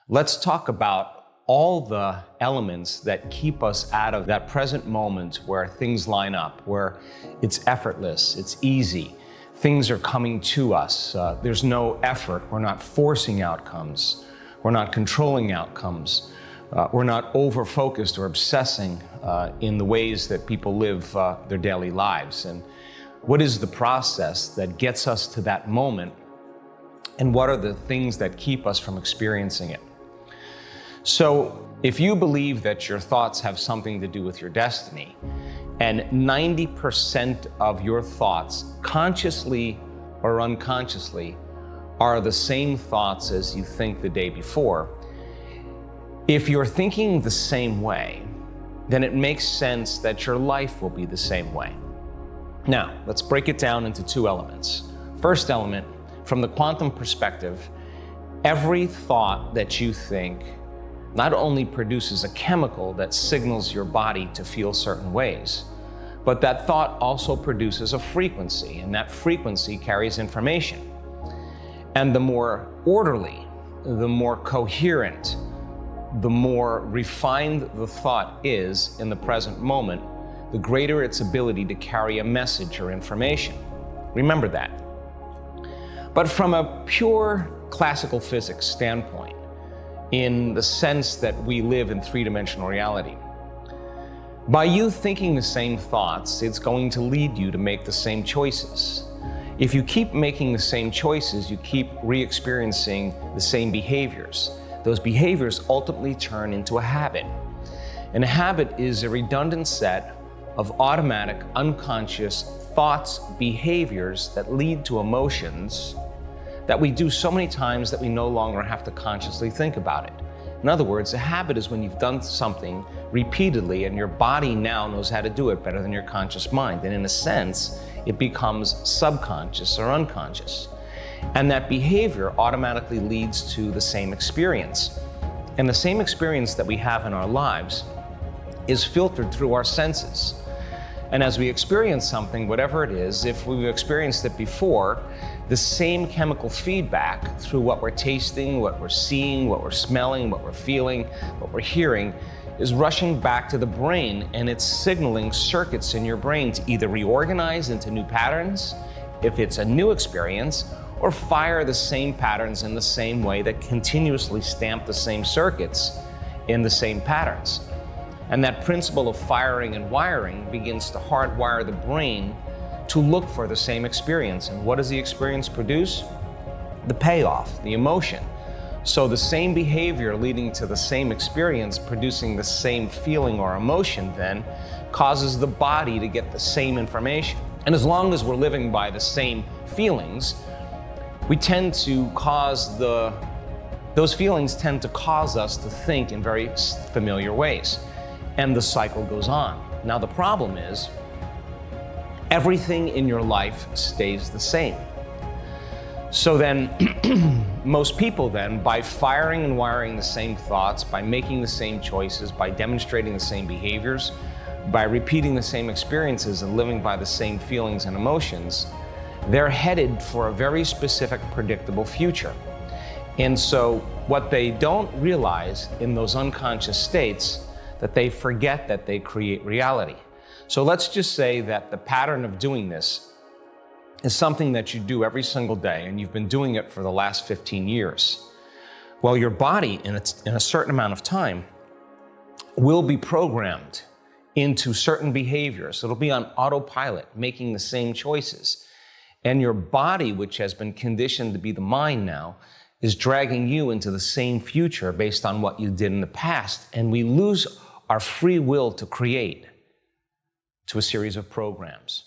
Let's talk about all the elements that keep us out of that present moment where things line up, where it's effortless, it's easy, things are coming to us, there's no effort, we're not forcing outcomes, we're not controlling outcomes, we're not over-focused or obsessing in the ways that people live their daily lives. And what is the process that gets us to that moment, and what are the things that keep us from experiencing it? So if you believe that your thoughts have something to do with your destiny, and 90% of your thoughts, consciously or unconsciously, are the same thoughts as you think the day before, if you're thinking the same way, then it makes sense that your life will be the same way. Now, let's break it down into two elements. First element, from the quantum perspective, every thought that you think not only produces a chemical that signals your body to feel certain ways, but that thought also produces a frequency, and that frequency carries information. And the more orderly, the more coherent, the more refined the thought is in the present moment, the greater its ability to carry a message or information. Remember that. But from a pure classical physics standpoint, in the sense that we live in three-dimensional reality, by you thinking the same thoughts, it's going to lead you to make the same choices. If you keep making the same choices, you keep re-experiencing the same behaviors. Those behaviors ultimately turn into a habit. And a habit is a redundant set of automatic, unconscious thoughts, behaviors that lead to emotions that we do so many times that we no longer have to consciously think about it. In other words, a habit is when you've done something repeatedly and your body now knows how to do it better than your conscious mind. And in a sense, it becomes subconscious or unconscious. And that behavior automatically leads to the same experience. And the same experience that we have in our lives is filtered through our senses. And as we experience something, whatever it is, if we've experienced it before, the same chemical feedback through what we're tasting, what we're seeing, what we're smelling, what we're feeling, what we're hearing, is rushing back to the brain, and it's signaling circuits in your brain to either reorganize into new patterns, if it's a new experience, or fire the same patterns in the same way that continuously stamp the same circuits in the same patterns. And that principle of firing and wiring begins to hardwire the brain to look for the same experience. And what does the experience produce? The payoff, the emotion. So the same behavior leading to the same experience, producing the same feeling or emotion, then causes the body to get the same information. And as long as we're living by the same feelings, we tend to cause those feelings tend to cause us to think in very familiar ways. And the cycle goes on. Now the problem is, everything in your life stays the same. So then, most people then, by firing and wiring the same thoughts, by making the same choices, by demonstrating the same behaviors, by repeating the same experiences and living by the same feelings and emotions, they're headed for a very specific, predictable future. And so what they don't realize in those unconscious states, that they forget that they create reality. So let's just say that the pattern of doing this is something that you do every single day, and you've been doing it for the last 15 years. Well, your body, in a certain amount of time, will be programmed into certain behaviors. It'll be on autopilot, making the same choices. And your body, which has been conditioned to be the mind now, is dragging you into the same future based on what you did in the past. And we lose our free will to create to a series of programs.